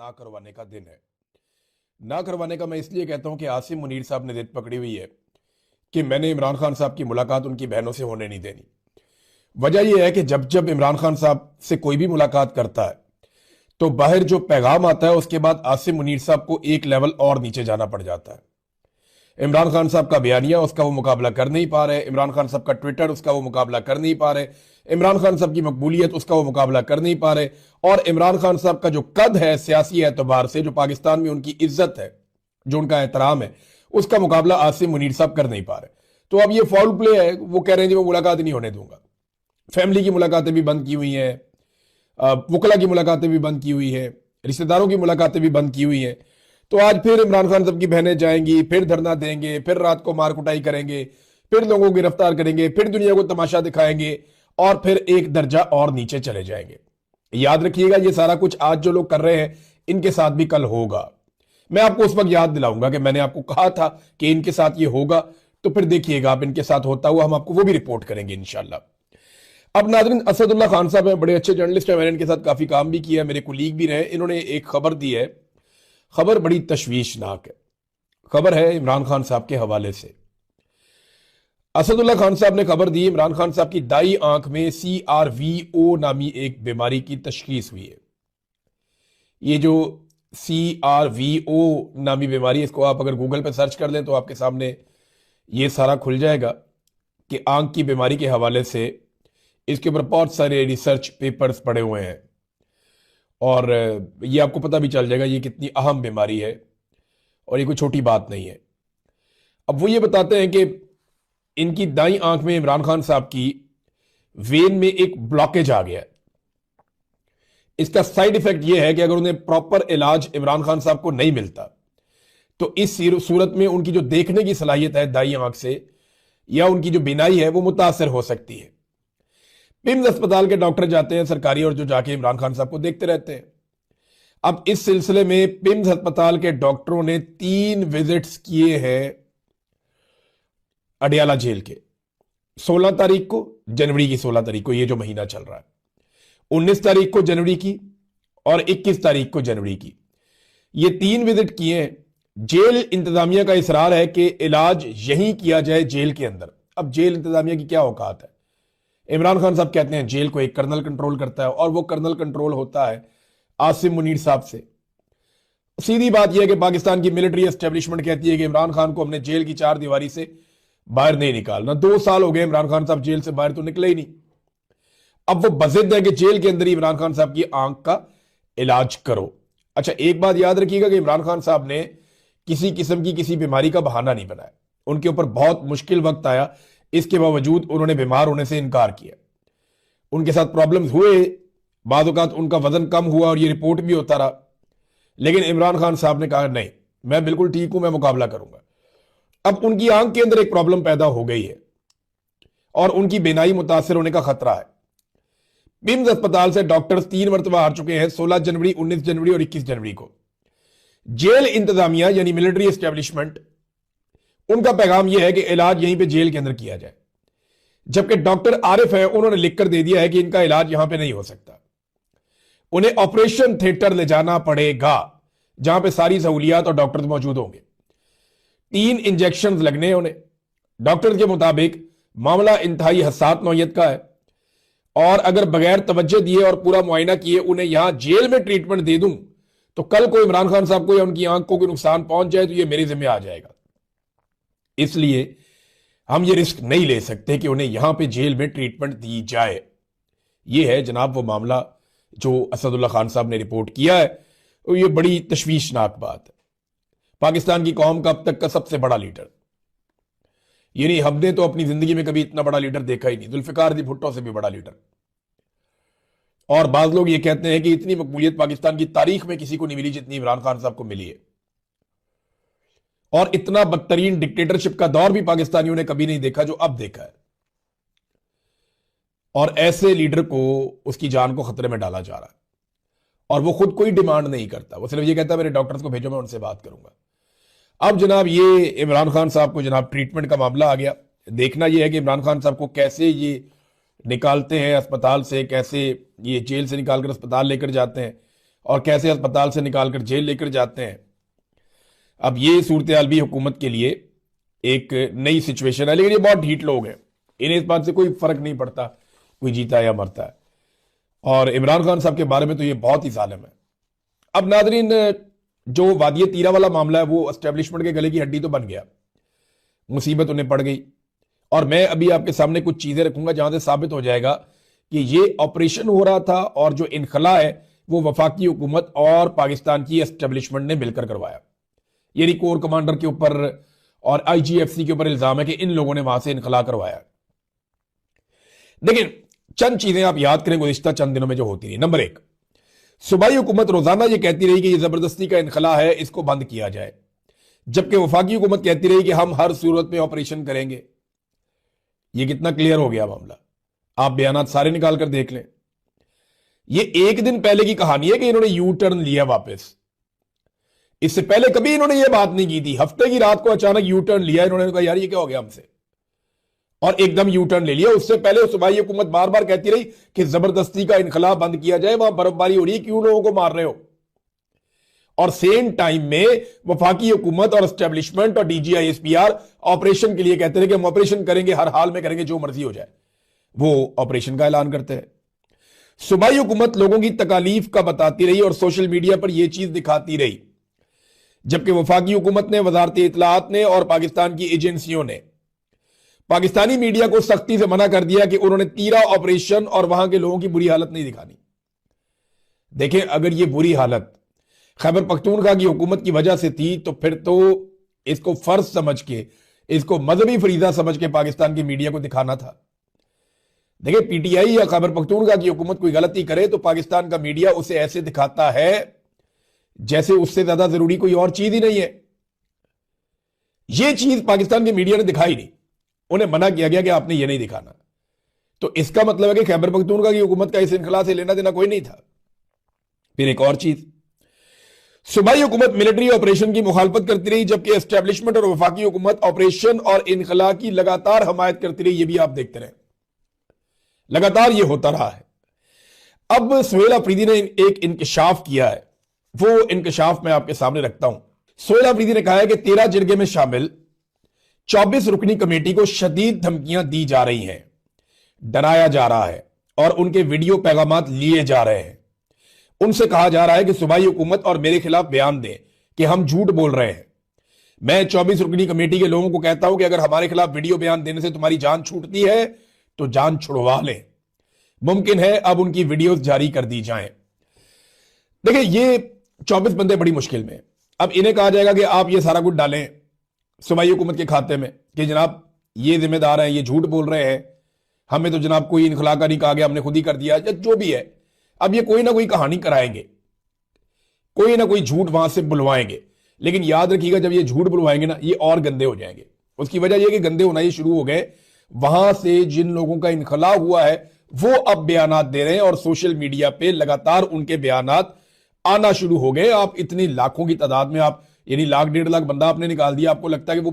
ना करवाने का दिन है। ना करवाने का मैं इसलिए कहता हूं कि आसिम मुनीर साहब ने जिद पकड़ी हुई है कि मैंने इमरान खान साहब की मुलाकात उनकी बहनों से होने नहीं देनी। वजह यह है कि जब जब इमरान खान साहब से कोई भी मुलाकात करता है तो बाहर जो पैगाम आता है उसके बाद आसिम मुनीर साहब को एक लेवल और नीचे जाना पड़ जाता है। इमरान खान साहब का बयानिया उसका वो मुकाबला कर नहीं पा रहे, इमरान खान साहब का ट्विटर उसका वो मुकाबला कर नहीं पा रहे, इमरान खान साहब की मकबूलियत उसका वो मुकाबला कर नहीं पा रहे, और इमरान खान साहब का जो कद है सियासी एतबार से, जो पाकिस्तान में उनकी इज्जत है, जो उनका एहतराम है, उसका मुकाबला आसिम मुनीर साहब कर नहीं पा रहे। तो अब ये फाउल प्ले है। वो कह रहे हैं जी मैं मुलाकात नहीं होने दूंगा। फैमिली की मुलाकातें भी बंद की हुई हैं, वकला की मुलाकातें भी बंद की हुई है, रिश्तेदारों की मुलाकातें भी बंद की हुई हैं। तो आज फिर इमरान खान साहब की बहनें जाएंगी, फिर धरना देंगे, फिर रात को मार कुटाई करेंगे, फिर लोगों को गिरफ्तार करेंगे, फिर दुनिया को तमाशा दिखाएंगे और फिर एक दर्जा और नीचे चले जाएंगे। याद रखिएगा ये सारा कुछ आज जो लोग कर रहे हैं इनके साथ भी कल होगा। मैं आपको उस वक्त याद दिलाऊंगा कि मैंने आपको कहा था कि इनके साथ ये होगा, तो फिर देखिएगा आप इनके साथ होता हुआ हम आपको वो भी रिपोर्ट करेंगे इंशाल्लाह। अब नाज़रीन, असदुल्ला खान साहब हैं, बड़े अच्छे जर्नलिस्ट हैं, मैंने इनके साथ काफी काम भी किया है, मेरे कुलीग भी रहे। इन्होंने एक खबर दी है, खबर बड़ी तशवीशनाक है। खबर है इमरान खान साहब के हवाले से। असदुल्ला खान साहब ने खबर दी, इमरान खान साहब की दाई आंख में CRVO नामी एक बीमारी की तशखीस हुई है। ये जो CRVO नामी बीमारी, इसको आप अगर गूगल पर सर्च कर लें तो आपके सामने ये सारा खुल जाएगा कि आंख की बीमारी के हवाले से इसके ऊपर बहुत सारे रिसर्च पेपर्स पड़े हुए हैं और ये आपको पता भी चल जाएगा ये कितनी अहम बीमारी है और ये कोई छोटी बात नहीं है। अब वो ये बताते हैं कि इनकी दाई आंख में, इमरान खान साहब की वेन में एक ब्लॉकेज आ गया है। इसका साइड इफेक्ट यह है कि अगर उन्हें प्रॉपर इलाज इमरान खान साहब को नहीं मिलता तो इस सूरत में उनकी जो देखने की सलाहियत है दाई आंख से, या उनकी जो बीनाई है, वो मुतासर हो सकती है। पिम्स अस्पताल के डॉक्टर जाते हैं सरकारी, और जो जाके इमरान खान साहब को देखते रहते हैं। अब इस सिलसिले में पिम्स अस्पताल के डॉक्टरों ने 3 विजिट्स किए हैं अडियाला जेल के। 16 तारीख को, जनवरी की 16 तारीख को, ये जो महीना चल रहा है, 19 तारीख को जनवरी की, और 21 तारीख को जनवरी की। ये 3 विजिट किए हैं। जेल इंतजामिया का इसरार है कि इलाज यहीं किया जाए, जेल के अंदर। अब जेल इंतजामिया की क्या औकात है? इमरान खान साहब कहते हैं जेल को एक कर्नल कंट्रोल करता है, और वो कर्नल कंट्रोल होता है आसिम मुनीर साहब से। सीधी बात यह है कि पाकिस्तान की मिलिट्री एस्टेब्लिशमेंट कहती है कि इमरान खान को हमने जेल की 4 दीवारी से बाहर नहीं निकालना। 2 साल हो गए इमरान खान साहब जेल से बाहर तो निकले ही नहीं। अब वो बजिद है कि जेल के अंदर ही इमरान खान साहब की आंख का इलाज करो। अच्छा, एक बात याद रखिएगा कि इमरान खान साहब ने किसी किस्म की किसी बीमारी का बहाना नहीं बनाया। उनके ऊपर बहुत मुश्किल वक्त आया, इसके बावजूद उन्होंने बीमार होने से इनकार किया। उनके साथ प्रॉब्लम्स हुए, बाद औक़ात उनका वजन कम हुआ और ये रिपोर्ट भी होता रहा, लेकिन इमरान खान साहब ने कहा नहीं, मैं बिल्कुल ठीक हूं, मैं मुकाबला करूंगा। अब उनकी आंख के अंदर एक प्रॉब्लम पैदा हो गई है और उनकी बीनाई मुतासर होने का खतरा है। पिम्स अस्पताल से डॉक्टर्स 3 मरतबा आ चुके हैं, 16 जनवरी, 19 जनवरी और 21 जनवरी को। जेल इंतजामिया यानी मिलिट्री एस्टेब्लिशमेंट, उनका पैगाम यह है कि इलाज यहीं पे जेल के अंदर किया जाए, जबकि डॉक्टर आरिफ है, उन्होंने लिखकर दे दिया है कि इनका इलाज यहां पे नहीं हो सकता। उन्हें ऑपरेशन थिएटर ले जाना पड़ेगा जहां पे सारी सहूलियात और डॉक्टर मौजूद होंगे। 3 इंजेक्शन लगने हैं उन्हें। डॉक्टर के मुताबिक मामला इंतहाई हसास नौयत का है, और अगर बगैर तवज्जो दिए और पूरा मुआयना किए उन्हें यहां जेल में ट्रीटमेंट दे दूं तो कल को इमरान खान साहब को या उनकी आंख को कोई नुकसान पहुंच जाए तो यह मेरे जिम्मे आ जाएगा। इसलिए हम ये रिस्क नहीं ले सकते कि उन्हें यहां पे जेल में ट्रीटमेंट दी जाए। यह है जनाब वो मामला जो असदुल्ला खान साहब ने रिपोर्ट किया है, और ये बड़ी तशवीशनाक बात है। पाकिस्तान की कौम का अब तक का सबसे बड़ा लीडर, यानी हमने तो अपनी जिंदगी में कभी इतना बड़ा लीडर देखा ही नहीं, जुल्फिकार दी भुट्टो से भी बड़ा लीडर। और बाज लोग ये कहते हैं कि इतनी मकबूलियत पाकिस्तान की तारीख में किसी को नहीं मिली जितनी इमरान खान साहब को मिली है, और इतना बदतरीन डिक्टेटरशिप का दौर भी पाकिस्तानियों ने कभी नहीं देखा जो अब देखा है। और ऐसे लीडर को उसकी जान को खतरे में डाला जा रहा है, और वो खुद कोई डिमांड नहीं करता, वो सिर्फ ये कहता है मेरे डॉक्टर्स को भेजो, मैं उनसे बात करूंगा। अब जनाब ये इमरान खान साहब को जनाब ट्रीटमेंट का मामला आ गया। देखना यह है कि इमरान खान साहब को कैसे ये निकालते हैं अस्पताल से, कैसे ये जेल से निकालकर अस्पताल लेकर जाते हैं। और कैसे अस्पताल से निकालकर जेल लेकर जाते हैं। अब ये सूरत हाल भी हुकूमत के लिए एक नई सिचुएशन है, लेकिन ये बहुत ढीठ लोग हैं, इन्हें इस बात से कोई फर्क नहीं पड़ता कोई जीता या मरता है। और इमरान खान साहब के बारे में तो ये बहुत ही जालिम है। अब नाजरीन, जो वादिय तीरा वाला मामला है वो एस्टेब्लिशमेंट के गले की हड्डी तो बन गया, मुसीबत उन्हें पड़ गई। और मैं अभी आपके सामने कुछ चीजें रखूंगा जहां से साबित हो जाएगा कि ये ऑपरेशन हो रहा था और जो इनखला है वो वफाकी हुकूमत और पाकिस्तान की एस्टेब्लिशमेंट ने मिलकर करवाया। यानी कोर कमांडर के ऊपर और आईजीएफसी के ऊपर इल्जाम है कि इन लोगों ने वहां से इनखला करवाया। लेकिन चंद चीजें आप याद करें गुज़िश्ता चंद दिनों में जो होती रही। नंबर 1, सूबाई हुकूमत रोजाना ये कहती रही कि ये जबरदस्ती का इनखला है, इसको बंद किया जाए, जबकि वफाकी हुकूमत कहती रही कि हम हर सूरत में ऑपरेशन करेंगे। ये कितना क्लियर हो गया मामला, आप बयानात सारे निकाल कर देख लें। ये एक दिन पहले की कहानी है कि इन्होंने यू टर्न लिया वापस, इससे पहले कभी इन्होंने ये बात नहीं की थी। हफ्ते की रात को अचानक यू टर्न लिया इन्होंने, कहा यार ये क्या हो गया हमसे, और एकदम यू टर्न ले लिया। उससे पहले सूबाई हुकूमत बार बार कहती रही कि जबरदस्ती का इनखला बंद किया जाए, वहां बर्फबारी हो रही है, क्यों लोगों को मार रहे हो। और सेम टाइम में वफाकी हुकूमत और एस्टेब्लिशमेंट और डीजीआईएसपीआर ऑपरेशन के लिए कहते रहे कि हम ऑपरेशन करेंगे, हर हाल में करेंगे, जो मर्जी हो जाए। वो ऑपरेशन का ऐलान करते हैं। सूबाई हुकूमत लोगों की तकालीफ का बताती रही और सोशल मीडिया पर यह चीज दिखाती रही, जबकि वफाकी हुकूमत ने, वजारत इत्तलाआत ने और पाकिस्तान की एजेंसियों ने पाकिस्तानी मीडिया को सख्ती से मना कर दिया कि उन्होंने तीरा ऑपरेशन और वहां के लोगों की बुरी हालत नहीं दिखानी। देखें, अगर ये बुरी हालत खैबर पख्तूनख्वा की हुकूमत की वजह से थी तो फिर तो इसको फर्ज समझ के, इसको मजहबी फरीजा समझ के पाकिस्तान की मीडिया को दिखाना था। देखिए, पीटीआई या खैबर पख्तूनख्वा की हुकूमत कोई गलती करे तो पाकिस्तान का मीडिया उसे ऐसे दिखाता है जैसे उससे ज्यादा जरूरी कोई और चीज ही नहीं है। यह चीज पाकिस्तान की मीडिया ने दिखाई नहीं, उन्हें मना किया गया कि आपने ये नहीं दिखाना। तो इसका मतलब है कि खैबर पख्तूनख्वा की हुकूमत का इस इनखला से लेना देना कोई नहीं था। फिर एक और चीज, सूबाई हुकूमत मिलिट्री ऑपरेशन की मुखालफत करती रही, जबकि एस्टेब्लिशमेंट और वफाकी हुकूमत ऑपरेशन और इनखला की लगातार हमायत करती रही। ये भी आप देखते रहे, लगातार ये होता रहा है। अब सुहेल अफरीदी ने एक इंकशाफ किया है, वो इंकशाफ मैं आपके सामने रखता हूं। सुहेल अफरीदी ने कहा है कि 13 जिरगे में शामिल 24 रुकनी कमेटी को शदीद धमकियां दी जा रही हैं, डराया जा रहा है और उनके वीडियो पैगामात लिए जा रहे हैं। उनसे कहा जा रहा है कि सूबाई हुकूमत और मेरे खिलाफ बयान दें कि हम झूठ बोल रहे हैं। मैं 24 रुकनी कमेटी के लोगों को कहता हूं कि अगर हमारे खिलाफ वीडियो बयान देने से तुम्हारी जान छूटती है तो जान छुड़वा लें। मुमकिन है अब उनकी वीडियोस जारी कर दी जाएं। देखिए, ये 24 बंदे बड़ी मुश्किल में। अब इन्हें कहा जाएगा कि आप ये सारा कुछ डालें सूबाई हुकूमत के खाते में कि जनाब ये जिम्मेदार हैं, ये झूठ बोल रहे हैं, हमें तो जनाब कोई इनखला का नहीं कहा गया, हमने खुद ही कर दिया, या जो भी है। अब ये कोई ना कोई कहानी कराएंगे, कोई ना कोई झूठ वहां से बुलवाएंगे। लेकिन याद रखिएगा, जब ये झूठ बुलवाएंगे ना, ये और गंदे हो जाएंगे। उसकी वजह यह कि गंदे होना ही शुरू हो गए। वहां से जिन लोगों का इनखला हुआ है वो अब बयानात दे रहे हैं और सोशल मीडिया पे लगातार उनके बयानात आना शुरू हो गए। आप इतनी लाखों की तादाद में, आप यानी 1.5 लाख बंदा आपने निकाल दिया, आपको लगता है कि वो